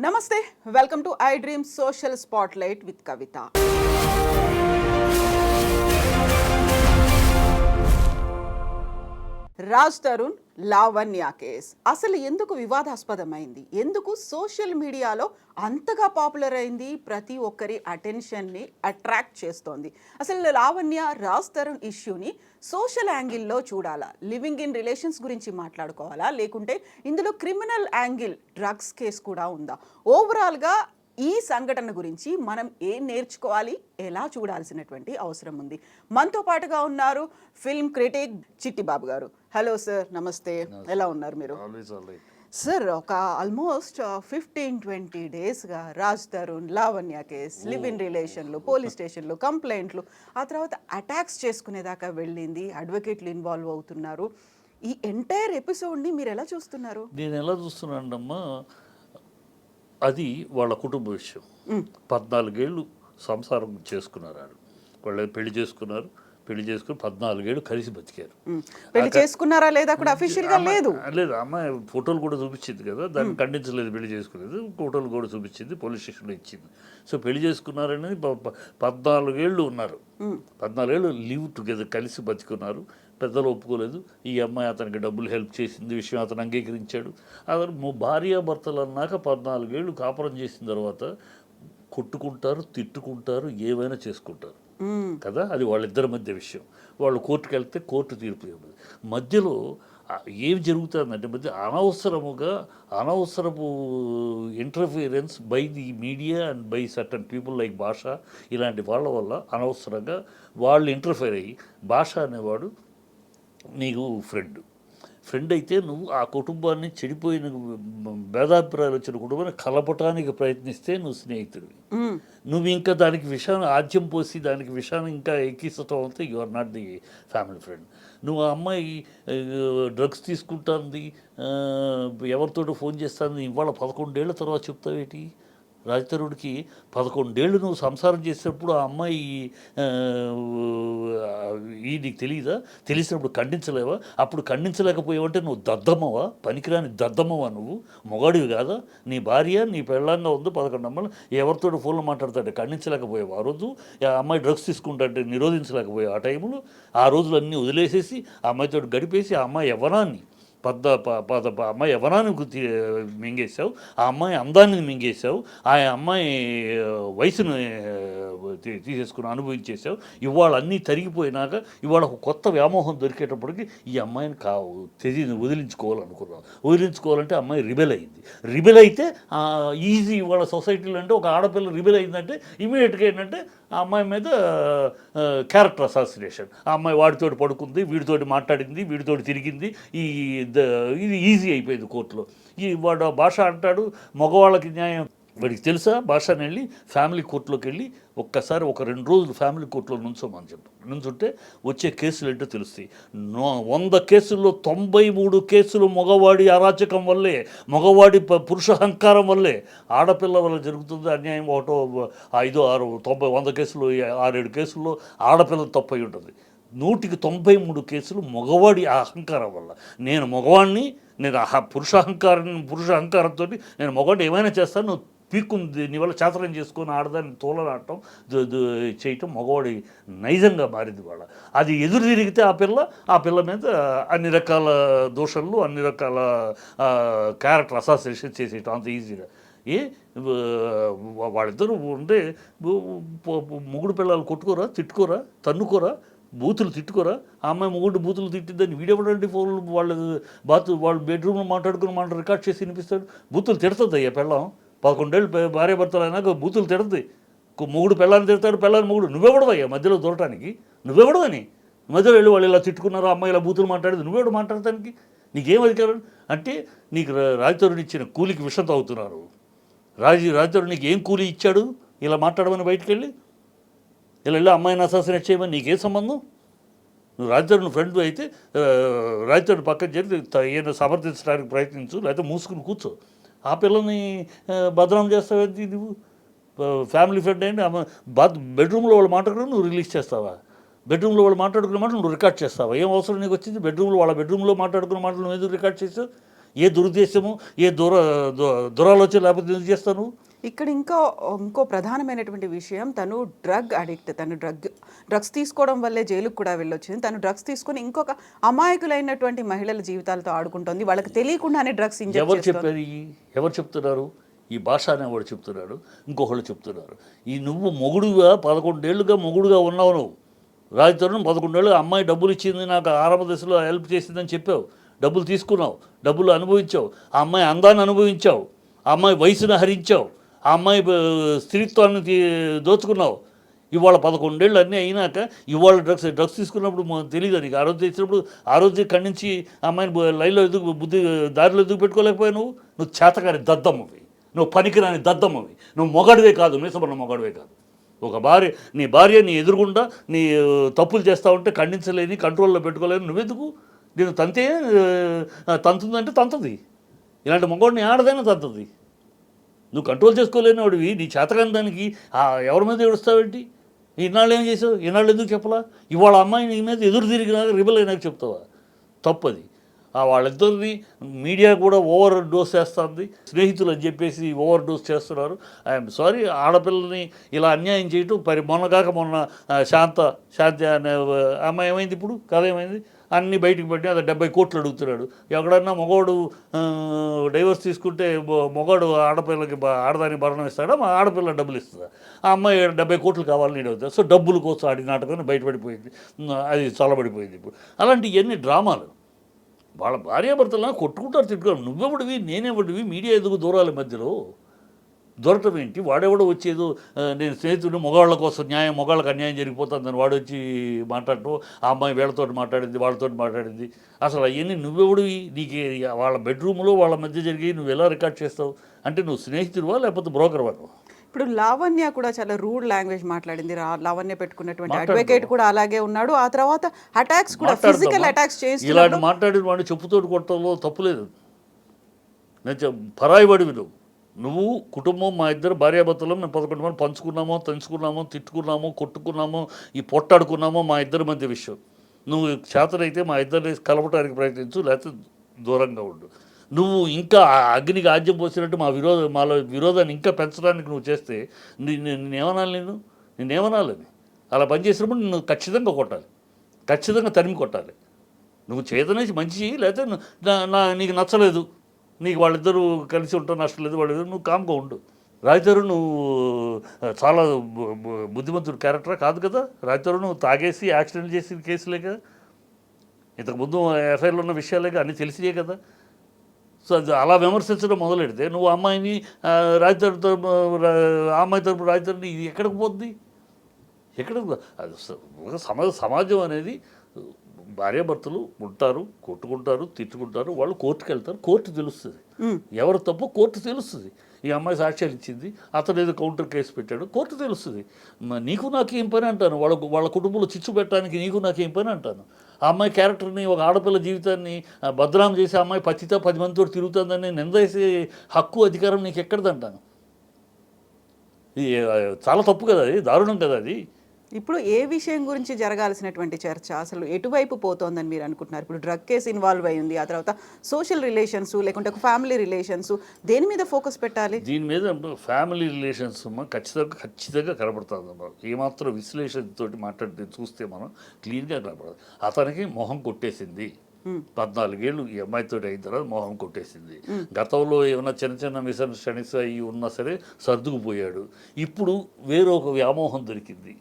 నమస్తే, welcome to I dream social spotlight with Kavitha. Raj Tarun Lavanya case అసలు ఎందుకు వివాదాస్పదమైంది, ఎందుకు సోషల్ మీడియాలో అంతగా పాపులర్ అయింది, ప్రతి ఒక్కరి అటెన్షన్ని అట్రాక్ట్ చేస్తోంది? అసలు లావణ్య రాజ్ తరుణ్ ఇష్యూని సోషల్ యాంగిల్లో చూడాలా, లివింగ్ ఇన్ రిలేషన్స్ గురించి మాట్లాడుకోవాలా, లేకుంటే ఇందులో క్రిమినల్ యాంగిల్ డ్రగ్స్ కేసు కూడా ఉందా? ఓవరాల్గా ఈ సంఘటన గురించి మనం ఏం నేర్చుకోవాలి, ఎలా చూడాల్సినటువంటి అవసరం ఉంది? మనతో పాటుగా ఉన్నారు ఫిల్మ్ క్రిటిక్ చిట్టిబాబు గారు. హలో సార్, నమస్తే. ఎలా ఉన్నారు మీరు? సార్, ఒక ఆల్మోస్ట్ 15-20 డేస్గా Raj Tarun Lavanya case, live in రిలేషన్లు, పోలీస్ స్టేషన్లు, కంప్లైంట్లు, ఆ తర్వాత అటాక్స్ చేసుకునేదాకా వెళ్ళింది, అడ్వకేట్లు ఇన్వాల్వ్ అవుతున్నారు. ఈ ఎంటైర్ ఎపిసోడ్ని మీరు ఎలా చూస్తున్నారు? నేను ఎలా చూస్తున్నానమ్మా, అది వాళ్ళ కుటుంబ విషయం. 14 ఏళ్ళు సంసారం చేసుకున్నారు. వాళ్ళు పెళ్లి చేసుకుని 14 ఏళ్ళు కలిసి బతికారు. పెళ్లి చేసుకున్నారా లేదా కూడా అఫీషియల్ గా లేదు. అమ్మాయి ఫోటోలు కూడా చూపించింది కదా, దాన్ని ఖండించలేదు. పెళ్లి చేసుకునేది ఫోటోలు కూడా చూపించింది, పోలీస్ స్టేషన్లో ఇచ్చింది. సో పెళ్లి చేసుకున్నారనేది 14 ఏళ్ళు ఉన్నారు. 14 ఏళ్ళు లివ్ టుగెదర్, కలిసి బతికున్నారు. పెద్దలు ఒప్పుకోలేదు. ఈ అమ్మాయి అతనికి డబ్బులు హెల్ప్ చేసింది, విషయం అతను అంగీకరించాడు. అతను భార్యాభర్తలు అన్నాక 14 ఏళ్ళు కాపురం చేసిన తర్వాత కొట్టుకుంటారు, తిట్టుకుంటారు, ఏమైనా చేసుకుంటారు కదా. అది వాళ్ళిద్దరి మధ్య విషయం. వాళ్ళు కోర్టుకు వెళ్తే కోర్టు తీర్పు ఇవ్వదు. మధ్యలో ఏం జరుగుతుందంటే అనవసరపు interference by the media and by certain people like భాష, ఇలాంటి వాళ్ళ వల్ల అనవసరంగా వాళ్ళు ఇంటర్ఫియర్ అయ్యి, భాష అనేవాడు నీకు ఫ్రెండ్ అయితే నువ్వు ఆ కుటుంబాన్ని, చెడిపోయిన భేదాభిప్రాయాలు వచ్చిన కుటుంబాన్ని కలపటానికి ప్రయత్నిస్తే నువ్వు స్నేహితుడివి. నువ్వు ఇంకా దానికి విషయాన్ని ఆద్యం పోసి దానికి విషయాన్ని ఇంకా ఎక్కిస్తటం అంతే you are not the family friend. నువ్వు ఆ అమ్మాయి డ్రగ్స్ తీసుకుంటుంది, ఎవరితోటో ఫోన్ చేస్తుంది, ఇవాళ 11 ఏళ్ల తర్వాత చెప్తావేటి? రాజ్ తరుణ్కి 11 ఏళ్ళు నువ్వు సంసారం చేసేటప్పుడు ఆ అమ్మాయి నీకు తెలియదా? తెలిసినప్పుడు ఖండించలేవా? అప్పుడు ఖండించలేకపోయావంటే నువ్వు దద్దమ్మవా? పనికిరాని దద్దమ్మవా? నువ్వు మొగాడివి కాదా? నీ భార్య నీ పెళ్ళంగా ఉంది, 11 అమ్మలు ఎవరితో ఫోన్లో మాట్లాడతాడే, ఖండించలేకపోయావు. ఆ రోజు ఆ అమ్మాయి డ్రగ్స్ తీసుకుంటే నిరోధించలేకపోయావు. ఆ టైంలో ఆ రోజులన్నీ వదిలేసేసి ఆ అమ్మాయితో గడిపేసి ఆ అమ్మాయి యవ్వనాన్ని అమ్మాయి యవ్వనాన్ని మింగేశావు, ఆ అమ్మాయి అందాన్ని మింగేశావు, ఆ అమ్మాయి వయసును తీసేసుకుని అనుభవించేసావు. ఇవాళ అన్నీ తరిగిపోయినాక ఇవాళ ఒక కొత్త వ్యామోహం దొరికేటప్పటికి ఈ అమ్మాయిని వదిలించుకోవాలంటే అమ్మాయి రిబెల్ అయింది. రిబెల్ అయితే ఈజీ. ఇవాళ సొసైటీలో అంటే ఒక ఆడపిల్ల రిబెల్ అయిందంటే ఇమీడియట్గా ఏంటంటే ఆ అమ్మాయి మీద క్యారెక్టర్ అసాసినేషన్. ఆ అమ్మాయి వాడితోటి పడుకుంది, వీడితోటి మాట్లాడింది, వీడితోటి తిరిగింది, ఇది ఈజీ అయిపోయింది కోర్టులో. వాడు భాష అంటాడు మగవాళ్ళకి న్యాయం. వాడికి తెలుసా? భాషని వెళ్ళి ఫ్యామిలీ కోర్టులోకి వెళ్ళి ఒక్కసారి ఒక 2 రోజులు ఫ్యామిలీ కోర్టులో నుంచుంటే వచ్చే కేసులు ఏంటో తెలుస్తాయి. 100 కేసుల్లో 93 కేసులు మగవాడి అరాచకం వల్లే, మగవాడి పురుషహంకారం వల్లే. ఆడపిల్ల వల్ల జరుగుతుంది అన్యాయం. 5, 6, 90, 100 కేసులు 6-7 కేసుల్లో ఆడపిల్ల తప్పై ఉంటుంది. 193 కేసులు మగవాడి అహంకారం వల్ల. నేను మగవాడిని, నేను పురుషహంకారంతో నేను మగవాడిని ఏమైనా చేస్తాను, నువ్వు పీక్కుంది నీ వల్ల చాతరం చేసుకొని ఆడదాన్ని తోలనాడటం చేయటం మగవాడి నైజంగా మారింది. వాళ్ళ అది ఎదురు తిరిగితే ఆ పిల్ల మీద అన్ని రకాల దోషాలు, అన్ని రకాల క్యారెక్టర్ అసాసినేషన్ చేసేయటం అంత ఈజీగా. వాళ్ళిద్దరూ ఉంటే మొగుడు పిల్లలు కొట్టుకోరా, తిట్టుకోరా, తన్నుకోరా, బూతులు తిట్టుకోరా? ఆ అమ్మాయి బూతులు తిట్టిద్దని వీడియోపడండి ఫోన్లు వాళ్ళు బెడ్రూమ్లో మాట్లాడుకుని రికార్డ్ చేసి వినిపిస్తాడు. బూతులు తిడుతుంది అయ్యా పెళ్ళం. 11 ఏళ్ళు భార్య భర్తలు అయినాక బూతులు తిడుతుంది. మొగుడు పెళ్ళాన్ని తిడతాడు, పెళ్ళాన్ని మొగుడు. నువ్వెవడవయ్యా మధ్యలో దూరటానికి? నువ్వెవడవని మధ్యలో వెళ్ళి వాళ్ళు ఇలా తిట్టుకున్నారు, అమ్మాయి ఇలా బూతులు మాట్లాడేది నువ్వెవడు మాట్లాడటానికి? నీకేం అధికారం? అంటే నీకు రాజ్ తరుణ్ ఇచ్చిన కూలికి విషం తాగుతున్నారు. రాజ్ తరుణ్ నీకు ఏం కూలి ఇచ్చాడు ఇలా మాట్లాడమని? బయటికి వెళ్ళి ఇలా వెళ్ళి అమ్మాయిని అసాసినేట్ చేయమని నీకేం సంబంధం? నువ్వు రాజ్ తరుణ్ ఫ్రెండ్ అయితే రాజ్ తరుణ్ పక్కన చేరి ఏమైనా సమర్థించడానికి ప్రయత్నించు, లేకపోతే మూసుకుని కూర్చో. ఆ పిల్లని బదనాం చేస్తావేంటి నువ్వు? ఫ్యామిలీ ఫ్రెండ్ ఏంటి? బెడ్రూమ్లో వాళ్ళు మాట్లాడుకుని నువ్వు రిలీజ్ చేస్తావా? బెడ్రూమ్లో వాళ్ళు మాట్లాడుకున్న మాటలు నువ్వు రికార్డ్ చేస్తావా? ఏం అవసరం నీకు వచ్చింది? వాళ్ళ బెడ్రూమ్లో మాట్లాడుకున్న మాటలు నువ్వు ఎందుకు రికార్డ్ చేసావు? ఏ దురుద్దేశము, ఏ దురాలోచన లేకపోతే ఎందుకు చేస్తాను? ఇక్కడ ఇంకో ప్రధానమైనటువంటి విషయం, తను డ్రగ్ అడిక్ట్. తను డ్రగ్స్ తీసుకోవడం వల్లే జైలుకు కూడా వెళ్ళొచ్చింది. తను డ్రగ్స్ తీసుకొని ఇంకొక అమాయకులైనటువంటి మహిళల జీవితాలతో ఆడుకుంటుంది. వాళ్ళకి తెలియకుండానే డ్రగ్స్ ఇంజెక్ట్ ఎవరు చేస్తుంది. చెప్పారు? ఎవరు చెప్తున్నారు? ఈ భాష అనేవాడు చెప్తున్నాడు, ఇంకొకళ్ళు చెప్తున్నారు. ఈ నువ్వు మొగుడుగా 11 ఏళ్ళుగా మొగుడుగా ఉన్నావు. నువ్వు రాజతరుణ్ 11 ఏళ్ళుగా అమ్మాయి డబ్బులు ఇచ్చింది, నాకు ఆరంభ దశలో హెల్ప్ చేసిందని చెప్పావు. డబ్బులు తీసుకున్నావు, డబ్బులు అనుభవించావు, ఆ అమ్మాయి అందాన్ని అనుభవించావు, ఆ అమ్మాయి వయసును హరించావు, ఆ అమ్మాయి స్త్రీత్వాన్ని దోచుకున్నావు. ఇవాళ 11 ఏళ్ళు అన్నీ అయినాక ఇవాళ డ్రగ్స్ తీసుకున్నప్పుడు తెలియదు నీకు. ఆ రోజు తెచ్చినప్పుడు ఆ రోజు ఖండించి అమ్మాయిని లైన్లో దారిలో ఎదుగు పెట్టుకోలేకపోయావు. నువ్వు చేతకాని దద్దమ్మవి, నువ్వు పనికిరాని దద్దమ్మవి, నువ్వు మొగడివే కాదు, మీసపడిన మొగడివే కాదు. ఒక నీ భార్య నీ ఎదురుగుండా నీ తప్పులు చేస్తూ ఉంటే ఖండించలేని, కంట్రోల్లో పెట్టుకోలేని నువ్వెందుకు? నేను తంతుందంటే తంతది. ఇలాంటి మొగోడిని ఆడదైనా తంతది. నువ్వు కంట్రోల్ చేసుకోలేని వాడివి. నీ చేతకాని దానికి ఎవరి మీద ఏడుస్తావేంటి? ఇన్నాళ్ళు ఏం చేసావు? ఇన్నాళ్ళు ఎందుకు చెప్పలా? ఇవాళ అమ్మాయి నీ మీద ఎదురు తిరిగినాక రిబల్ అయినాక చెప్తావా? తప్పది. వాళ్ళిద్దరిని మీడియా కూడా ఓవర్ డోస్ చేస్తుంది. స్నేహితులు అని చెప్పేసి ఓవర్ డోస్ చేస్తున్నారు. ఐఎమ్ సారీ, ఆడపిల్లని ఇలా అన్యాయం చేయటం మొన్న శాంతి అనే అమ్మాయి ఏమైంది? ఇప్పుడు కథ ఏమైంది? అన్నీ బయటికి పట్టి అది 70 కోట్లు అడుగుతున్నాడు. ఎక్కడన్నా మగవాడు డైవర్స్ తీసుకుంటే మగవాడు ఆడదానికి భరణం ఇస్తాడా? మా ఆడపిల్ల డబ్బులు ఇస్తుందా? ఆ అమ్మాయి 70 కోట్లు కావాలని నేను అవుతుంది. సో డబ్బుల కోసం ఆడి నాటకం బయటపడిపోయింది, అది చల్లబడిపోయింది. ఇప్పుడు అలాంటి ఎన్ని డ్రామాలు. వాళ్ళ భార్యాభర్తలను కొట్టుకుంటారు, తిట్టుకుంటారు. నువ్వెవడివి, నేనెవడివి? మీడియా ఎందుకు దూరాల మధ్యలో దొరకటం ఏంటి? వాడెవడో వచ్చేదో నేను స్నేహితుడు మగవాళ్ళ కోసం న్యాయం, మగవాళ్ళకి అన్యాయం జరిగిపోతుందని వాడు వచ్చి మాట్లాడటం, ఆ అమ్మాయి వీళ్ళతో మాట్లాడింది, వాళ్ళతో మాట్లాడింది. అసలు అవన్నీ నువ్వెవడివి? నీకు వాళ్ళ బెడ్రూమ్లో వాళ్ళ మధ్య జరిగి నువ్వు ఎలా రికార్డ్ చేస్తావు? అంటే నువ్వు స్నేహితుడివా లేకపోతే బ్రోకర్ వాడు? ఇప్పుడు లావణ్య కూడా చాలా రూడ్ లాంగ్వేజ్ మాట్లాడింది. లావణ్య పెట్టుకున్నటువంటి అడ్వకేట్ కూడా అలాగే ఉన్నాడు. ఆ తర్వాత అటాక్స్ కూడా, ఫిజికల్ అటాక్స్ చేసి ఇలాంటి మాట్లాడిన వాడిని చెప్పుతోటి కొట్టడంలో తప్పులేదు. నేను పరాయివాడివి నువ్వు కుటుంబం, మా ఇద్దరు భార్యాభర్తలు మేము 11 మంది పంచుకున్నామో, తెంచుకున్నామో, తిట్టుకున్నామో, కొట్టుకున్నామో, ఈ పొట్టాడుకున్నామో మా ఇద్దరి మధ్య విషయం. నువ్వు చేతనైతే మా ఇద్దరిని కలపడానికి ప్రయత్నించు, లేకపోతే దూరంగా ఉండు. నువ్వు ఇంకా అగ్నికి ఆజ్యం పోసినట్టు మాలో విరోధాన్ని ఇంకా పెంచడానికి నువ్వు చేస్తే నేనేమనాలి? నిన్నేమనాలని? అలా పనిచేసినప్పుడు నిన్ను ఖచ్చితంగా కొట్టాలి, ఖచ్చితంగా తరిమి కొట్టాలి. నువ్వు చేతనేసి మంచి, లేకపోతే నీకు నచ్చలేదు, నీకు వాళ్ళిద్దరూ కలిసి ఉంటావు, నష్టం లేదు, వాళ్ళిద్దరు, నువ్వు కామ్గా ఉండు. రాజతరుణ్ నువ్వు చాలా బుద్ధిమంతుడు క్యారెక్టరా కాదు కదా. రాజతరుణ్ నువ్వు తాగేసి యాక్సిడెంట్ చేసిన కేసులే కదా, ఇంతకుముందు ఎఫ్ఐఆర్లో ఉన్న విషయాలే అన్నీ తెలిసియే కదా. సో అలా విమర్శించడం మొదలెడితే నువ్వు అమ్మాయిని రాజతరుణ్ అమ్మాయి తరపు రాజతరుణ్ ఇది ఎక్కడికి పోద్ది? సమాజం అనేది భార్యాభర్తలు ఉంటారు, కొట్టుకుంటారు, తిట్టుకుంటారు, వాళ్ళు కోర్టుకు వెళ్తారు, కోర్టు తెలుస్తుంది ఎవరు తప్పు, కోర్టు తెలుస్తుంది. ఈ అమ్మాయి సాక్ష్యాలు ఇచ్చింది, అతను ఏదో కౌంటర్ కేసు పెట్టాడు, కోర్టు తెలుస్తుంది. నీకు నాకేం పని అంటాను? వాళ్ళ కుటుంబంలో చిచ్చు పెట్టడానికి నీకు నాకేం పని అంటాను? ఆ అమ్మాయి క్యారెక్టర్ని, ఒక ఆడపిల్ల జీవితాన్ని బదనాం చేసి ఆ అమ్మాయి పచ్చితో 10 మందితో తిరుగుతుందని నిందేసే హక్కు, అధికారం నీకు ఎక్కడిదంటాను? ఇది చాలా తప్పు కదా, అది దారుణం కదా. అది ఇప్పుడు ఏ విషయం గురించి జరగాల్సినటువంటి చర్చ అసలు ఎటువైపు పోతోందని మీరు అనుకుంటున్నారు? ఇప్పుడు డ్రగ్ కేసు ఇన్వాల్వ్ అయ్యింది, ఆ తర్వాత సోషల్ రిలేషన్స్, లేకుంటే ఒక ఫ్యామిలీ రిలేషన్స్, దేని మీద ఫోకస్ పెట్టాలి? దీని మీద ఫ్యామిలీ రిలేషన్స్ ఖచ్చితంగా కనబడుతుంది. ఏమాత్రం విశ్లేషణతోటి మాట్లాడితే చూస్తే మనం క్లీన్గా కనబడదు. అతనికి మొహం కొట్టేసింది, 14 ఏళ్ళు ఈ అమ్మాయితో అయిన తర్వాత మొహం కొట్టేసింది. గతంలో ఏమైనా చిన్న మిస్అండర్స్టాండింగ్స్ అవి ఉన్నా సరే సర్దుకుపోయాడు. ఇప్పుడు వేరొక వ్యామోహం దొరికింది,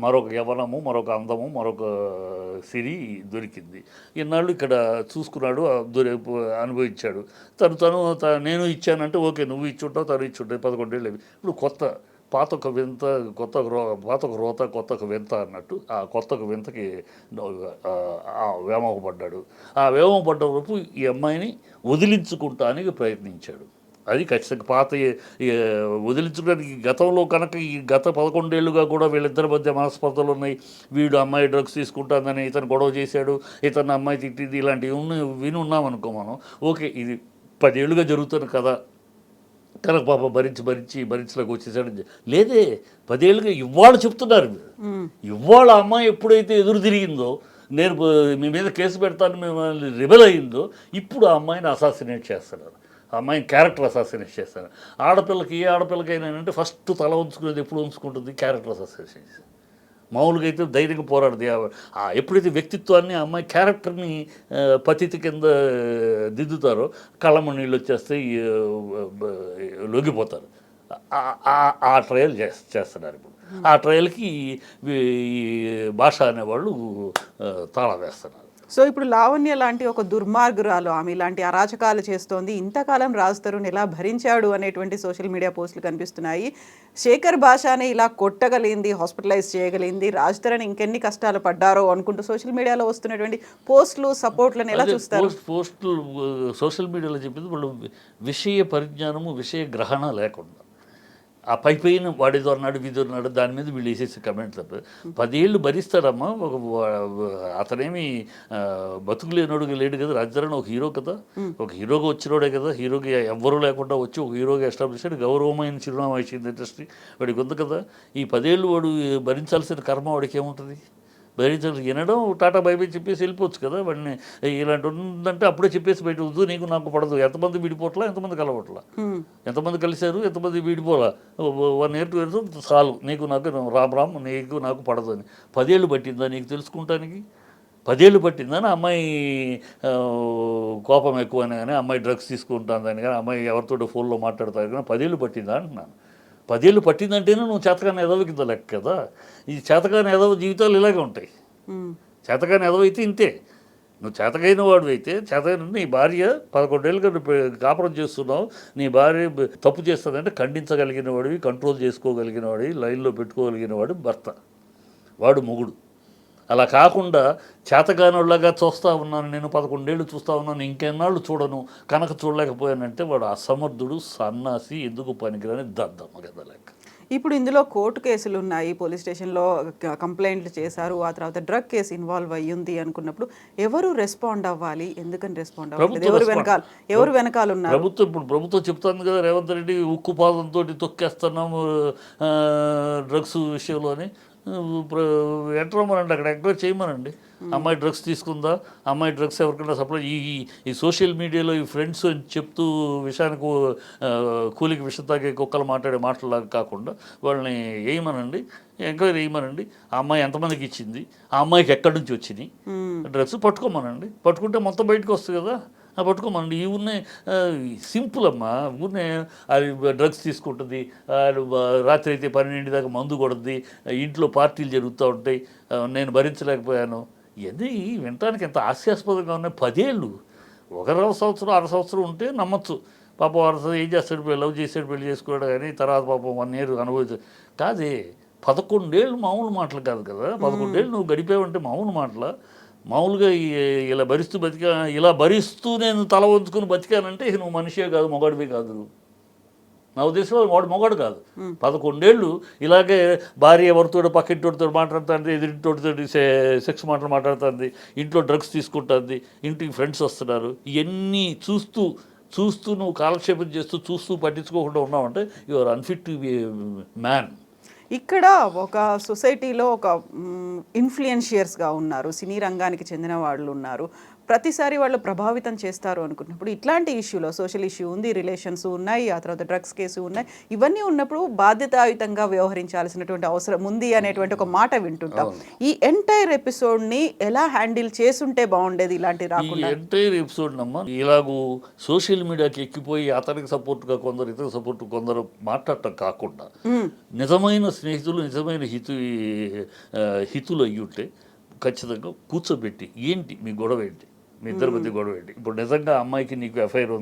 మరొక యవనము, మరొక అందము, మరొక సిరి దొరికింది. ఇన్నాళ్ళు ఇక్కడ చూసుకున్నాడు, అనుభవించాడు. నేను ఇచ్చానంటే ఓకే, నువ్వు ఇచ్చుంటావు, తను ఇచ్చుంటావు. 11 ఏళ్ళు ఇప్పుడు పాత ఒక వింత, పాత ఒక రోత, కొత్త ఒక వింత అన్నట్టు ఆ కొత్త ఒక వింతకి వ్యామోహపడ్డాడు. ఆ వ్యామోహపడ్డ వరకు ఈ అమ్మాయిని వదిలించుకుంటానికి ప్రయత్నించాడు. అది ఖచ్చితంగా వదిలించడానికి గతంలో కనుక ఈ గత 11 ఏళ్ళుగా కూడా వీళ్ళిద్దరి మధ్య మనస్పర్ధలు ఉన్నాయి. వీడు అమ్మాయి డ్రగ్స్ తీసుకుంటానని ఇతను గొడవ చేశాడు, ఇతను అమ్మాయి తిట్టింది, ఇలాంటివి విని ఉన్నామనుకో మనం. ఓకే, ఇది 10 ఏళ్ళుగా జరుగుతున్న కదా, కనుక పాప భరించలోకి వచ్చేసాడు. లేదే, 10 ఏళ్ళుగా ఇవాళ చెప్తున్నారు. ఇవాళ అమ్మాయి ఎప్పుడైతే ఎదురు తిరిగిందో, నేను మీ మీద కేసు పెడతాను మిమ్మల్ని రిబెల్ అయిందో ఇప్పుడు ఆ అమ్మాయిని అసాసినేట్ చేస్తున్నారు, ఆ అమ్మాయిని క్యారెక్టర్ అసాసినేట్ చేస్తారు. ఆడపిల్లకి ఏ ఆడపిల్లకైనా అంటే ఫస్ట్ తల ఉంచుకునేది ఎప్పుడు ఉంచుకుంటుంది, క్యారెక్టర్ అసాసినేషన్. మామూలుగా అయితే ధైర్యంగా పోరాడుతుంది. ఎప్పుడైతే వ్యక్తిత్వాన్ని అమ్మాయి క్యారెక్టర్ని పతితి కింద దిద్దుతారో కళ్ళమ్మ నీళ్ళు వచ్చేస్తాయి, లొంగిపోతారు. ఆ ట్రయల్ చేస్తున్నారు ఇప్పుడు. ఆ ట్రయల్కి ఈ భాష అనేవాళ్ళు తాళం వేస్తున్నారు. సో ఇప్పుడు లావణ్య లాంటి ఒక దుర్మార్గురాలు, ఆమె ఇలాంటి అరాచకాలు చేస్తోంది, ఇంతకాలం రాజ్ తరుణ్ ఎలా భరించాడు అనేటువంటి సోషల్ మీడియా పోస్టులు కనిపిస్తున్నాయి. శేఖర్ భాషని ఇలా కొట్టగలిగింది, హాస్పిటలైజ్ చేయగలిగింది, రాజ్ తరుణ్ ఇంకెన్ని కష్టాలు పడ్డారో అనుకుంటూ సోషల్ మీడియాలో వస్తున్నటువంటి పోస్టులు, సపోర్ట్లను ఎలా చూస్తారు? పోస్టులు సోషల్ మీడియాలో చెప్పింది వాళ్ళు విషయ పరిజ్ఞానము, విషయ గ్రహణ లేకుండా ఆ పైన వాడిదో అన్నాడు, వీధి అన్నాడు, దాని మీద వీళ్ళు వేసేసి కమెంట్ తప్ప 10 ఏళ్ళు భరిస్తారమ్మా. అతనేమి బతుకులేనోడు లేడు కదా, రాజధాని ఒక హీరో కదా, ఒక హీరోగా వచ్చినోడే కదా, హీరోకి ఎవ్వరూ లేకుండా వచ్చి ఒక హీరోగా ఎస్టాబ్లిష్ అయ్యి గౌరవమైన చిరునామా ఇచ్చింది ఇండస్ట్రీ, వాడికి ఉంది కదా. ఈ 10 ఏళ్ళు వాడు భరించాల్సిన కర్మ వాడికి ఏముంటుంది? భరించాల్సి వినడం, టాటా బైబై చెప్పేసి వెళ్ళిపోవచ్చు కదా. వాడిని ఇలాంటి ఉందంటే అప్పుడే చెప్పేసి బయట వద్దు, నీకు నాకు పడదు. ఎంతమంది విడిపోట్లా, ఎంతమంది కలవట్లా, ఎంతమంది కలిశారు, ఎంతమంది విడిపోలా, 1 year 2 years చాలు, నీకు నాకు రామ్ నీకు నాకు పడదు అని. 10 ఏళ్ళు పట్టిందా నీకు తెలుసుకుంటానికి? 10 ఏళ్ళు పట్టిందని అమ్మాయి కోపం ఎక్కువ అని కానీ, అమ్మాయి డ్రగ్స్ తీసుకుంటుందని కానీ, అమ్మాయి ఎవరితో ఫోన్లో మాట్లాడతారు కానీ 10 ఏళ్ళు పట్టిందా అంటున్నాను. 10 ఏళ్ళు పట్టిందంటేనే నువ్వు చేతకాని ఎదవ కింద లెక్క కదా. ఈ చేతకాని ఎదవ జీవితాలు ఇలాగే ఉంటాయి. చేతకాని ఎదవ అయితే ఇంతే. నువ్వు చేతకైన వాడు అయితే, చేతకైన నీ భార్య 11 ఏళ్ళుగా కాపురం చేస్తున్నావు, నీ భార్య తప్పు చేస్తుందంటే ఖండించగలిగిన వాడివి, కంట్రోల్ చేసుకోగలిగిన వాడివి, లైన్లో పెట్టుకోగలిగిన వాడు భర్త, వాడు మొగుడు. అలా కాకుండా చేతగానోళ్ళగా చూస్తూ ఉన్నాను, నేను 11 ఏళ్ళు చూస్తూ ఉన్నాను, ఇంకెన్నాళ్ళు చూడను, కనుక చూడలేకపోయానంటే వాడు అసమర్థుడు, సన్నాసి, ఎందుకు పనికిరాని దద్దమ్మ కదా లెక్క. ఇప్పుడు ఇందులో కోర్టు కేసులు ఉన్నాయి, పోలీస్ స్టేషన్లో కంప్లైంట్లు చేశారు, ఆ తర్వాత డ్రగ్ కేసు ఇన్వాల్వ్ అయ్యింది అనుకున్నప్పుడు ఎవరు రెస్పాండ్ అవ్వాలి? ఎందుకని రెస్పాండ్ అవ్వాలి? ఎవరు వెనకాల ఉన్నారు? ప్రభుత్వం చెప్తుంది కదా, రేవంత్ రెడ్డి ఉక్కు పాదంతో తొక్కేస్తున్నాము డ్రగ్స్ విషయంలో అని. ఎంటరమ్మనండి, అక్కడ ఎంక్వైరీ చేయమనండి. అమ్మాయి డ్రగ్స్ తీసుకుందా, అమ్మాయి డ్రగ్స్ ఎవరికైనా సప్లై, ఈ సోషల్ మీడియాలో ఈ ఫ్రెండ్స్ అని చెప్తూ విషయానికి కూలికి విషం తాగే కుక్కలు మాట్లాడే మాటలాగా కాకుండా వాళ్ళని వేయమనండి, ఎంక్వైరీ వేయమనండి. ఆ అమ్మాయి ఎంతమందికి ఇచ్చింది, ఆ అమ్మాయికి ఎక్కడి నుంచి వచ్చినాయి డ్రగ్స్ పట్టుకోమనండి. పట్టుకుంటే మొత్తం బయటకు వస్తుంది కదా, పట్టుకోమండి. ఈ ఊరినే సింపుల్ అమ్మా, ఊరినే అది డ్రగ్స్ తీసుకుంటుంది, రాత్రి అయితే 12 దాకా మందు కొడుతుంది, ఇంట్లో పార్టీలు జరుగుతూ ఉంటాయి, నేను భరించలేకపోయాను. ఇది వినటానికి ఎంత హాస్యాస్పదంగా ఉన్నాయి. 10 ఏళ్ళు, 1 సంవత్సరం 1/2 సంవత్సరం ఉంటే నమ్మచ్చు. పాపం వారసు ఏం చేస్తాడు, లవ్ చేసాడు, పెళ్లి చేసుకోవడం కానీ, తర్వాత పాపం 1 year అనుభవించు కాదే. 11 ఏళ్ళు మామూలు మాటలు కాదు కదా. 11 ఏళ్ళు నువ్వు గడిపేవంటే మామూలు మాటల. మామూలుగా ఇలా ఇలా భరిస్తూ నేను తల వంచుకుని బతికానంటే నువ్వు మనిషే కాదు, మొగాడివి కాదు. నా ఉద్దేశంలో వాడు మొగాడు కాదు. 11 ఏళ్ళు ఇలాగే భార్య ఎవరితో పక్కింటితో మాట్లాడుతుంది, ఎదురింటితో సెక్స్ మాట్లాడుతుంది, ఇంట్లో డ్రగ్స్ తీసుకుంటుంది, ఇంటికి ఫ్రెండ్స్ వస్తున్నారు, ఇవన్నీ చూస్తూ నువ్వు కాలక్షేపం చూస్తూ పట్టించుకోకుండా ఉన్నావంటే you are unfit to be man. ఇక్కడ ఒక సొసైటీలో ఒక ఇన్ఫ్లుయెన్షియర్స్గా ఉన్నారు, సినీ రంగానికి చెందిన వాళ్ళు ఉన్నారు, ప్రతిసారి వాళ్ళు ప్రభావితం చేస్తారు అనుకున్నప్పుడు ఇట్లాంటి ఇష్యూలో, సోషల్ ఇష్యూ ఉంది, రిలేషన్స్ ఉన్నాయి, ఆ తర్వాత డ్రగ్స్ కేసు ఉన్నాయి, ఇవన్నీ ఉన్నప్పుడు బాధ్యతాయుతంగా వ్యవహరించాల్సినటువంటి అవసరం ఉంది అనేటువంటి ఒక మాట వింటుంటాం. ఈ ఎంటైర్ ఎపిసోడ్ని ఎలా హ్యాండిల్ చేసుంటే బాగుండేది ఇలాంటి రాకుండా? ఈ ఎంటైర్ ఎపిసోడ్ నమ్మా ఇలాగూ సోషల్ మీడియాకి ఎక్కిపోయి అతనికి సపోర్ట్గా కొందరు, ఇతనికి సపోర్ట్ కొందరు మాట్లాడటం కాకుండా నిజమైన స్నేహితులు, నిజమైన హితులు అయ్యుంటే ఖచ్చితంగా కూర్చోబెట్టి ఏంటి మీ గొడవ ఏంటి, మీ ఇద్దరి మధ్య గొడవ ఏంటి, ఇప్పుడు నిజంగా అమ్మాయికి నీకు ఎఫ్ఐఆర్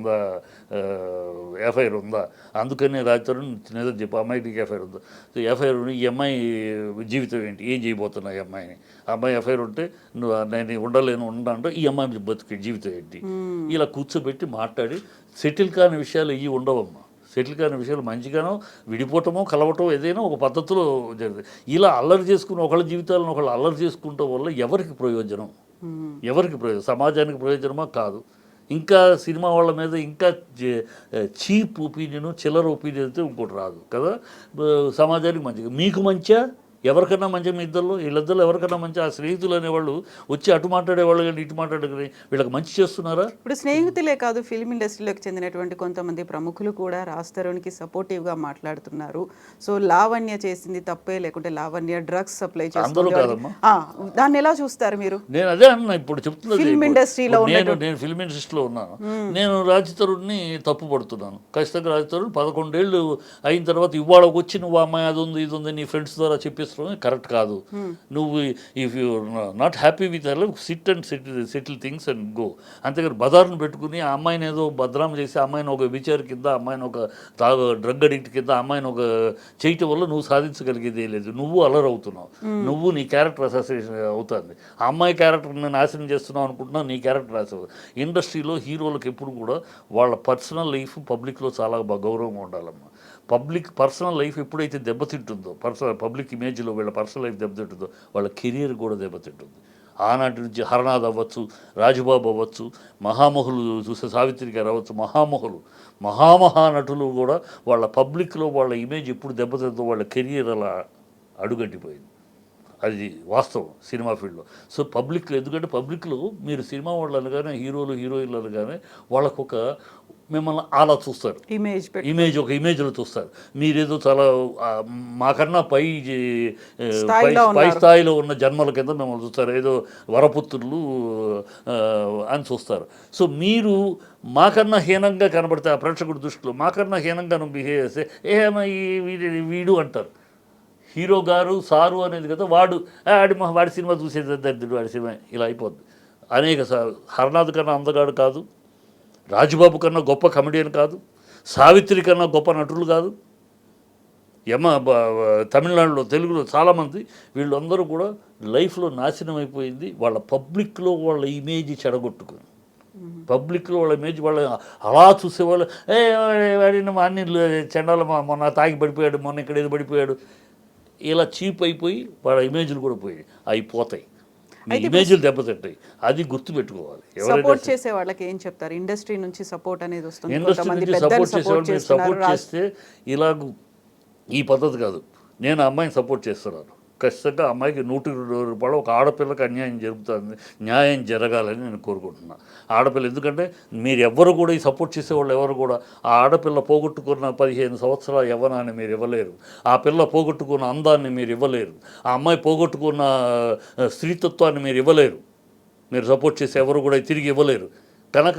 ఉందా, అందుకనే రాజతరుణ్ నిజం చెప్పు, అమ్మాయికి నీకు ఎఫ్ఐఆర్ ఉందా, సో ఎఫ్ఐఆర్ ఈ అమ్మాయి జీవితం ఏంటి, ఏం చేయబోతున్నా ఈ అమ్మాయిని, అమ్మాయి ఎఫ్ఐఆర్ ఉంటే నువ్వు నేను ఉండలేను అంటే ఈ అమ్మాయి బతుకే జీవితం ఏంటి, ఇలా కూర్చోబెట్టి మాట్లాడి సెటిల్ కాని విషయాలు ఇవి ఉండవమ్మా. సెటిల్ కాని విషయాలు మంచిగానో విడిపోవటమో కలవటం ఏదైనా ఒక పద్ధతిలో జరుగుతుంది. ఇలా అల్లరి చేసుకుని ఒకళ్ళ జీవితాలను ఒకళ్ళు అల్లరి చేసుకుంటాం వల్ల ఎవరికి ప్రయోజనం? సమాజానికి ప్రయోజనమా? కాదు. ఇంకా సినిమా వాళ్ళ మీద ఇంకా చీప్ ఒపీనియన్, చిల్లర ఒపీనియన్ అయితే ఇంకోటి రాదు కదా. సమాజానికి మంచిగా, మీకు మంచిగా ఎవరికన్నా మంచి మీ ఇద్దరు వీళ్ళిద్దరు ఎవరికన్నా మంచి ఆ స్నేహితులు అనేవాళ్ళు వచ్చి అటు మాట్లాడేవాళ్ళు కానీ ఇటు మాట్లాడే వీళ్ళకి మంచి చేస్తున్నారా? ఇప్పుడు స్నేహితులే కాదు, ఫిల్మ్ ఇండస్ట్రీలోకి చెందినటువంటి కొంతమంది ప్రముఖులు కూడా రాజ్ తరుణ్కి సపోర్టివ్గా మాట్లాడుతున్నారు. సో లావణ్య చేసింది తప్పే, లేకుంటే లావణ్య డ్రగ్స్ సప్లై అందరూ చేస్తుంది, కాదమ్మా. దాన్ని ఎలా చూస్తారు మీరు? నేను అదే అన్నా ఇప్పుడు చెప్తున్నది. ఫిల్మ్ ఇండస్ట్రీలో నేను ఫిల్మ్ ఇండస్ట్రీలో ఉన్నాను. నేను రాజ్ తరుణ్ని తప్పు పడుతున్నాను. ఖచ్చితంగా రాజ్ తరుణ్ 11 ఏళ్ళు అయిన తర్వాత ఇవాళ వచ్చి నువ్వు అమ్మాయి అది ఉంది ఇది ఉంది నీ ఫ్రెండ్స్ ద్వారా చెప్పేస్తున్నావు కరెక్ట్ కాదు. నువ్వు if you not happy with SIT and settle things and go. అంతేగాని బజార్ను పెట్టుకుని ఆ అమ్మాయిని ఏదో బద్నాం చేసి అమ్మాయిని ఒక విచారి కింద, అమ్మాయిని ఒక డ్రగ్ అడిక్ట్ కింద అమ్మాయిని ఒక చేయటం వల్ల నువ్వు సాధించగలిగేదే లేదు. నువ్వు అలరవుతున్నావు, నువ్వు నీ క్యారెక్టర్ అసోసియేషన్ అవుతుంది. ఆ అమ్మాయి క్యారెక్టర్ని నాశనం చేస్తున్నావు అనుకుంటున్నావు, నీ క్యారెక్టర్ నాశనం. ఇండస్ట్రీలో హీరోలకు ఎప్పుడు కూడా వాళ్ళ పర్సనల్ లైఫ్ పబ్లిక్లో చాలా గౌరవంగా ఉండాలమ్మా. పర్సనల్ లైఫ్ ఎప్పుడైతే దెబ్బతింటుందో, పబ్లిక్ ఇమేజ్లో వీళ్ళ పర్సనల్ లైఫ్ దెబ్బతింటుందో వాళ్ళ కెరీర్ కూడా దెబ్బతింటుంది. ఆనాటి నుంచి హరనాథ్ అవ్వచ్చు, రాజుబాబు అవ్వచ్చు, మహామహులు చూసే సావిత్రి గారు అవ్వచ్చు, మహానటులు కూడా వాళ్ళ పబ్లిక్లో వాళ్ళ ఇమేజ్ ఎప్పుడు దెబ్బతింటుందో వాళ్ళ కెరీర్ అలా అడుగంటిపోయింది. అది వాస్తవం సినిమా ఫీల్డ్లో. సో పబ్లిక్లో, ఎందుకంటే పబ్లిక్లో మీరు సినిమా వాళ్ళు అనగానే హీరోలు హీరోయిన్లు అనగానే వాళ్ళకొక మిమ్మల్ని అలా చూస్తారు, ఒక ఇమేజ్లో చూస్తారు. మీరేదో చాలా మాకన్నా పై స్థాయిలో ఉన్న జన్మల కింద మిమ్మల్ని చూస్తారు, ఏదో వరపుత్రులు అని చూస్తారు. సో మీరు మాకన్నా హీనంగా కనబడితే ఆ ప్రేక్షకుడి దృష్టిలో మాకన్నా హీనంగా నువ్వు బిహేవ్ చేస్తే వీడు అంటారు. హీరో గారు సారు అనేది కదా, వాడి సినిమా చూసేది దరిద్రుడు, వాడి సినిమా ఇలా అయిపోద్ది. హరనాథ్ కన్నా అందగాడు కాదు, రాజుబాబు కన్నా గొప్ప కమెడియన్ కాదు, సావిత్రి కన్నా గొప్ప నటులు కాదు. తమిళనాడులో తెలుగులో చాలామంది వీళ్ళందరూ కూడా లైఫ్లో నాశనం అయిపోయింది వాళ్ళ పబ్లిక్లో వాళ్ళ ఇమేజ్ చెడగొట్టుకుని. పబ్లిక్లో వాళ్ళ ఇమేజ్ వాళ్ళ అలా చూసేవాళ్ళు, వాడిని అన్ని చెండాల మొన్న తాగి పడిపోయాడు, మొన్న ఇక్కడ ఏదో పడిపోయాడు, ఇలా చీప్ అయిపోయి వాళ్ళ ఇమేజ్లు కూడా అయిపోతాయి, ఇమేజ్లు దెబ్బతింటాయి. అది గుర్తుపెట్టుకోవాలి. సపోర్ట్ చేసే వాళ్ళకి ఏం చెప్తారు? ఇండస్ట్రీ నుంచి సపోర్ట్ అనేది వస్తుంది, ఇండస్ట్రీ నుంచి సపోర్ట్ చేస్తే ఇలాగ ఈ పద్ధతి కాదు. నేను అమ్మాయిని సపోర్ట్ చేస్తున్నాను, ఖచ్చితంగా అమ్మాయికి 100 రూపాయలు ఒక ఆడపిల్లకి అన్యాయం జరుగుతుంది, న్యాయం జరగాలని నేను కోరుకుంటున్నాను. ఆడపిల్ల, ఎందుకంటే మీరు ఎవరు కూడా ఈ సపోర్ట్ చేసేవాళ్ళు ఎవరు కూడా ఆ ఆడపిల్ల పోగొట్టుకున్న 15 సంవత్సరాల యవ్వనాన్ని మీరు ఇవ్వలేరు, ఆ పిల్ల పోగొట్టుకున్న అందాన్ని మీరు ఇవ్వలేరు, ఆ అమ్మాయి పోగొట్టుకున్న స్త్రీతత్వాన్ని మీరు ఇవ్వలేరు. మీరు సపోర్ట్ చేసే ఎవరు కూడా తిరిగి ఇవ్వలేరు. కనుక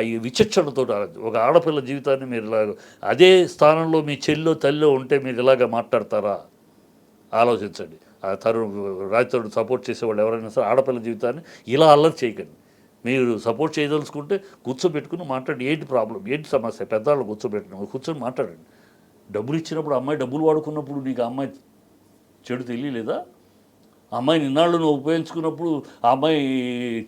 ఈ విచక్షణతో ఒక ఆడపిల్ల జీవితాన్ని మీరు ఇలాగ అదే స్థానంలో మీ చెల్లో తల్లిలో ఉంటే మీరు ఇలాగ మాట్లాడతారా? ఆలోచించండి. రాజ్ తరుణ్ సపోర్ట్ చేసేవాళ్ళు ఎవరైనా సరే ఆడపిల్ల జీవితాన్ని ఇలా అల్లరి చేయకండి. మీరు సపోర్ట్ చేయదలుచుకుంటే కూర్చోబెట్టుకుని మాట్లాడి, ఏంటి ప్రాబ్లం, ఏంటి సమస్య, పెద్దవాళ్ళు కూర్చొని మాట్లాడండి. డబ్బులు ఇచ్చినప్పుడు అమ్మాయి డబ్బులు వాడుకున్నప్పుడు నీకు ఆ అమ్మాయి చెడు తెలియలేదా? ఆ అమ్మాయిని ఇన్నాళ్ళు నువ్వు ఉపయోగించుకున్నప్పుడు ఆ అమ్మాయి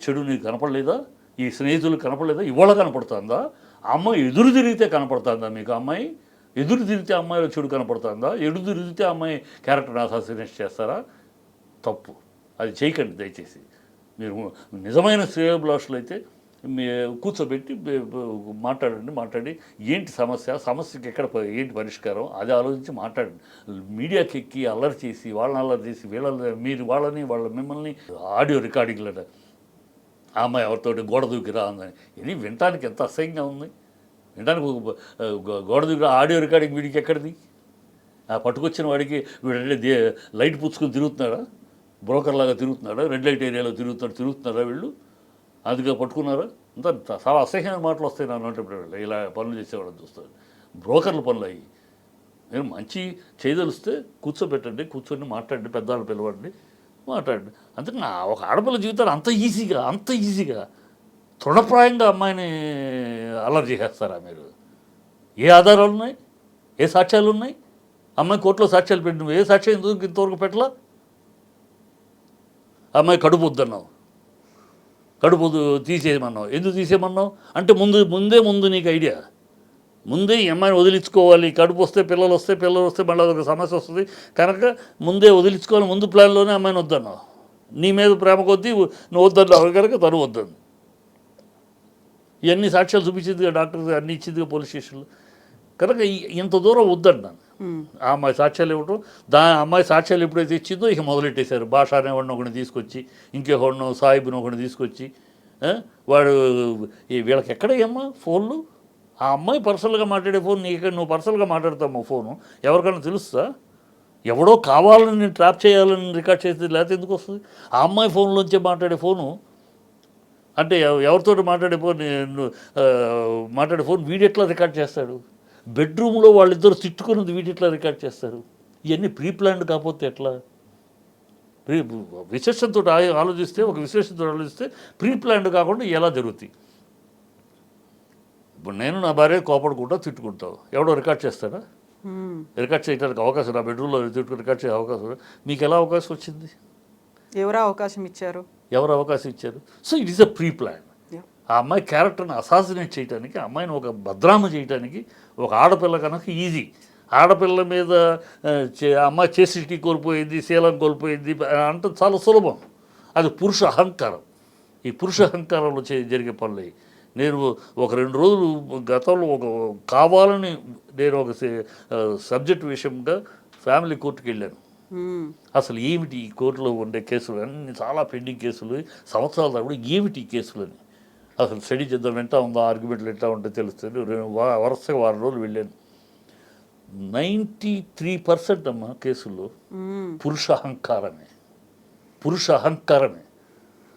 చెడు నీకు కనపడలేదా? ఈ స్నేహితులు కనపడలేదా? ఇవాళ కనపడుతుందా? ఆ అమ్మాయి ఎదురు తిరిగితే కనపడుతుందా మీకు? అమ్మాయి ఎదురు తిరిగితే అమ్మాయిలో చెడు కనపడుతుందా? ఎదురు తిరిగితే అమ్మాయి క్యారెక్టర్ అసాసినేట్ చేస్తారా? తప్పు. అది చేయకండి దయచేసి. మీరు నిజమైన శ్రేయోభిలాషులు అయితే కూర్చోబెట్టి మాట్లాడి ఏంటి సమస్యకి ఎక్కడ ఏంటి పరిష్కారం అది ఆలోచించి మాట్లాడండి. మీడియాకి ఎక్కి అల్లరి చేసి వాళ్ళని అల్లరి చేసి మీరు వాళ్ళ మిమ్మల్ని ఆడియో రికార్డింగ్లో ఆ అమ్మాయి ఎవరితోటి గోడ దూకిరా ఉందని, ఇది వినటానికి ఎంత అసహ్యంగా ఉంది. వినడానికి గోడ దూకి ఆడియో రికార్డింగ్ వీడికి ఎక్కడిది? ఆ పట్టుకొచ్చిన వాడికి వీడు లైట్ పుచ్చుకొని తిరుగుతున్నాడా? బ్రోకర్లాగా తిరుగుతున్నాడా? రెడ్ లైట్ ఏరియాలో తిరుగుతున్నారా వీళ్ళు? అందుకే పట్టుకున్నారా? అంతా చాలా అసహ్యమైన మాటలు వస్తాయి నా నోటి ఇలా పనులు చేసేవాళ్ళని చూస్తారు. బ్రోకర్ల పనులు అయ్యి. మీరు మంచి చేయదలిస్తే కూర్చోబెట్టండి, కూర్చొని మాట్లాడండి, పెద్దవాళ్ళు పిలవండి, మాట్లాడండి. అంతే. ఒక ఆడపిల్ల జీవితాలు అంత ఈజీగా తృణప్రాయంగా అమ్మాయిని అల్లరి చేసేస్తారా మీరు? ఏ ఆధారాలు ఉన్నాయి? ఏ సాక్ష్యాలు ఉన్నాయి? అమ్మాయి కోర్టులో సాక్ష్యాలు పెట్టి నువ్వు ఏ సాక్ష్యం ఇంతవరకు పెట్టలా? అమ్మాయి కడుపు వద్దన్నావు, కడుపు తీసేయమన్నావు. ఎందుకు తీసేయమన్నావు అంటే ముందు నీకు ఐడియా ముందే ఈ అమ్మాయిని వదిలించుకోవాలి, కడుపు వస్తే పిల్లలు వస్తే మళ్ళీ ఒక సమస్య వస్తుంది కనుక ముందే వదిలించుకోవాలి, ముందు ప్లాన్లోనే అమ్మాయిని వద్దన్నావు. నీ మీద ప్రేమ కొద్దీ నువ్వు వద్దన్నావు కనుక తను వద్దని ఇవన్నీ సాక్ష్యాలు చూపించిందిగా డాక్టర్, అన్నీ ఇచ్చిందిగా పోలీస్ స్టేషన్లో. కనుక ఇంత దూరం వద్దంటాను. ఆ అమ్మాయి సాక్ష్యాలు ఇవ్వటం, అమ్మాయి సాక్ష్యాలు ఎప్పుడైతే ఇచ్చిందో ఇక మొదలెట్టేశారు. భాష అనేవాడిని ఒకడిని తీసుకొచ్చి, ఇంకొకడిని సాహిబుని ఒకడిని తీసుకొచ్చి, వాడు వీళ్ళకి ఎక్కడేమ్మా ఫోన్లు? ఆ అమ్మాయి పర్సనల్గా మాట్లాడే ఫోన్ నువ్వు పర్సనల్గా మాట్లాడతావు ఫోను ఎవరికైనా తెలుస్తా? ఎవడో కావాలని నేను ట్రాప్ చేయాలని రికార్డ్ చేసేది, లేకపోతే ఎందుకు వస్తుంది? ఆ అమ్మాయి ఫోన్లోంచే మాట్లాడే ఫోను అంటే ఎవరితో మాట్లాడే ఫోన్ వీడెట్లా రికార్డ్ చేస్తాడు? బెడ్రూమ్లో వాళ్ళిద్దరు తిట్టుకున్నది వీడెట్లా రికార్డ్ చేస్తారు? ఇవన్నీ ప్రీ ప్లాన్డ్ కాకపోతే ఎట్లా? విశేషంతో ఆలోచిస్తే ప్రీ ప్లాన్డ్ కాకుండా ఎలా జరుగుతాయి? ఇప్పుడు నేను నా భార్య కోపడుకుంటా తిట్టుకుంటావు, ఎవడో రికార్డ్ చేస్తాడా? రికార్డ్ చేయడానికి అవకాశం, నా బెడ్రూమ్లో రికార్డ్ చేసే అవకాశం మీకు ఎలా అవకాశం వచ్చింది? ఎవరు అవకాశం ఇచ్చారు? So it is a pre plan. ఆ అమ్మాయి క్యారెక్టర్ని అసాసినేట్ చేయడానికి, అమ్మాయిని ఒక బద్రామ చేయడానికి ఒక ఆడపిల్ల కనుక ఈజీ. ఆడపిల్ల మీద అమ్మాయి చేసిటీ కోల్పోయింది, శీలం కోల్పోయింది అంటే చాలా సులభం. అది పురుష అహంకారం. ఈ పురుష అహంకారంలో జరిగే పనులు. నేను ఒక 2 రోజులు గతంలో కావాలని నేను ఒక సబ్జెక్ట్ విషయంగా ఫ్యామిలీ కోర్టుకి వెళ్ళాను. అసలు ఏమిటి ఈ కోర్టులో ఉండే కేసులు అన్నీ చాలా పెండింగ్ కేసులు, సంవత్సరాల తరబడి ఏమిటి ఈ కేసులు అని అసలు స్టడీ చేద్దాం. ఎట్లా ఉందో ఆర్గ్యుమెంట్లు ఎట్లా ఉంటే తెలుస్తుంది. వరుసగా 6 రోజులు వెళ్ళాను. 93% అమ్మ కేసుల్లో పురుష అహంకారమే.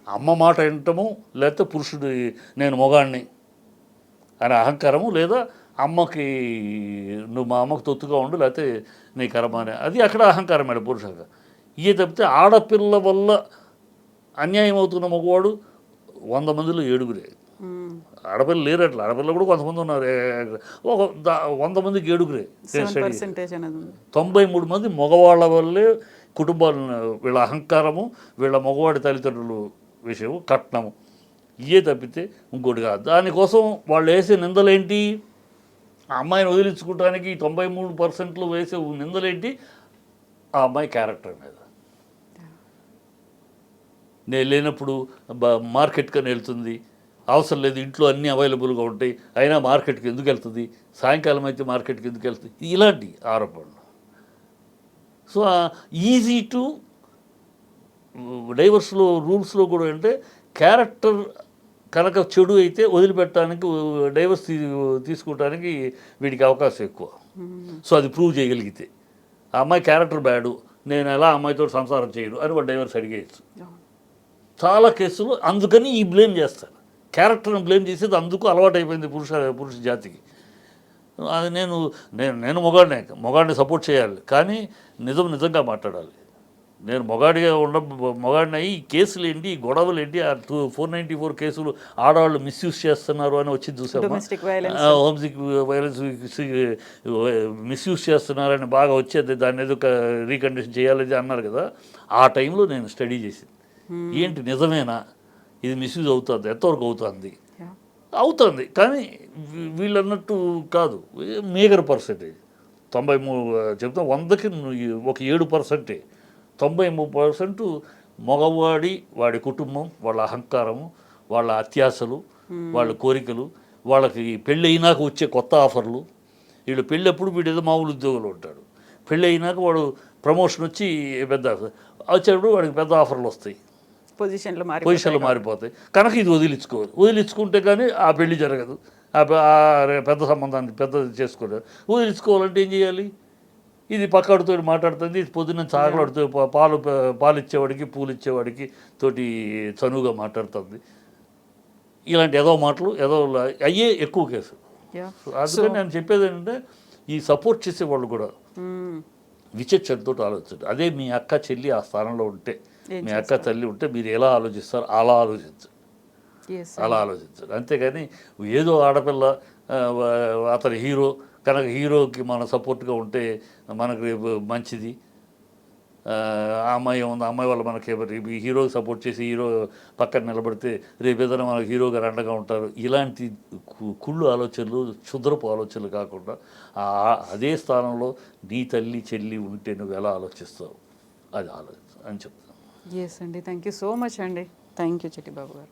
అమ్మ మాట వినటము, లేకపోతే పురుషుడు నేను మొగాడిని అనే అహంకారము, లేదా అమ్మకి నువ్వు మా అమ్మకు తొత్తుగా ఉండు, లేకపోతే నీ కర్మ అనే అది అక్కడ అహంకారం మేడం పురుషంగా. ఇవి తప్పితే ఆడపిల్ల వల్ల అన్యాయం అవుతున్న మగవాడు 100 మందిలో 7గురే. ఆడపిల్ల లేరు అట్లా, ఆడపిల్ల కూడా కొంతమంది ఉన్నారు. 100 మందికి 7గురే. 93 మంది మగవాళ్ళ వల్లే కుటుంబాలను వీళ్ళ అహంకారము, వీళ్ళ మగవాడి తల్లిదండ్రులు విషయం కట్నము ఇవే తప్పితే ఇంకోటి కాదు. దానికోసం వాళ్ళు వేసే నిందలేంటి? ఆ అమ్మాయిని వదిలించుకోవడానికి 93% వేసే నిందలేంటి? ఆ అమ్మాయి క్యారెక్టర్ మీద. నేను లేనప్పుడు మార్కెట్కని వెళ్తుంది, అవసరం లేదు, ఇంట్లో అన్నీ అవైలబుల్గా ఉంటాయి, అయినా మార్కెట్కి ఎందుకు వెళ్తుంది, సాయంకాలం అయితే మార్కెట్కి ఎందుకు వెళ్తుంది, ఇలాంటి ఆరోపణలు. సో ఈజీ టు డైవర్స్లో రూల్స్లో కూడా అంటే క్యారెక్టర్ కనుక చెడు అయితే వదిలిపెట్టడానికి, డైవర్స్ తీసుకోవడానికి వీడికి అవకాశం ఎక్కువ. సో అది ప్రూవ్ చేయగలిగితే ఆ అమ్మాయి క్యారెక్టర్ బ్యాడు, నేను ఎలా అమ్మాయితో సంసారం చేయను అని వాడు డైవర్స్ అడిగేయచ్చు. చాలా కేసులు అందుకని ఈ బ్లేమ్ చేస్తారు, క్యారెక్టర్ని బ్లేమ్ చేసేది అందుకు అలవాటు అయిపోయింది పురుష జాతికి. అది నేను మొగాడిని సపోర్ట్ చేయాలి, కానీ నిజంగా మాట్లాడాలి. నేను మొగాడిని అయ్యి ఈ కేసులు ఏంటి, ఈ గొడవలు ఏంటి, ఆ 494 కేసులు ఆడవాళ్ళు మిస్యూజ్ చేస్తున్నారు అని వచ్చి చూసాము. హోమ్సిక్ వైలెన్స్ మిస్యూజ్ చేస్తున్నారని బాగా వచ్చేది, దాన్ని ఏదో రీకండిషన్ చేయాలి అన్నారు కదా. ఆ టైంలో నేను స్టడీ చేసింది, ఏంటి నిజమేనా ఇది మిస్యూజ్ అవుతుంది, ఎంతవరకు అవుతుంది, కానీ వీళ్ళన్నట్టు కాదు. మేగర్ పర్సెంటేజ్ 93 చెప్తాం, 100కి ఒక 7%. 93% మగవాడి వాడి కుటుంబం, వాళ్ళ అహంకారము, వాళ్ళ అత్యాశలు, వాళ్ళ కోరికలు, వాళ్ళకి పెళ్ళి అయినాక వచ్చే కొత్త ఆఫర్లు. వీళ్ళు పెళ్ళప్పుడు వీడేదో మామూలు ఉద్యోగులు ఉంటాడు, పెళ్ళి అయినాక వాడు ప్రమోషన్ వచ్చి పెద్ద వచ్చేటప్పుడు వాడికి పెద్ద ఆఫర్లు వస్తాయి, పొజిషన్లు మారిపోతాయి. కనుక ఇది వదిలించుకుంటే కానీ ఆ పెళ్ళి జరగదు, పెద్ద సంబంధాన్ని పెద్దది చేసుకోలేదు. వదిలించుకోవాలంటే ఏం చేయాలి? ఇది పక్కడితో మాట్లాడుతుంది, ఇది పొద్దున్న చాకలాడుతూ పాలు ఇచ్చేవాడికి పూలు ఇచ్చేవాడికి తోటి చనువుగా మాట్లాడుతుంది. ఇలాంటి మాటలు అయ్యే ఎక్కువ కేసు. అందుకని నేను చెప్పేది ఏంటంటే ఈ సపోర్ట్ చేసేవాళ్ళు కూడా విచక్షణతో ఆలోచించండి. అదే మీ అక్క చెల్లి ఆ స్థానంలో ఉంటే, మీ అక్క తల్లి ఉంటే మీరు ఎలా ఆలోచిస్తారు అలా ఆలోచించండి. అంతేగాని ఏదో ఆడపిల్ల అతని హీరో కనుక హీరోకి మన సపోర్ట్గా ఉంటే మనకు రేపు మంచిది, ఆ అమ్మాయి ఉంది, అమ్మాయి వల్ల మనకి హీరోకి సపోర్ట్ చేసి హీరో పక్కన నిలబడితే రేపు ఏదైనా మనకు హీరో గారు అండగా ఉంటారు. ఇలాంటి కుళ్ళు ఆలోచనలు, క్షుద్రపు ఆలోచనలు కాకుండా అదే స్థానంలో నీ తల్లి చెల్లి ఉంటే నువ్వు ఎలా ఆలోచిస్తావు అది ఆలోచించు అని చెప్తాను. ఎస్ అండి, థ్యాంక్ యూ సో మచ్ అండి. థ్యాంక్ యూ చిట్టిబాబు గారు.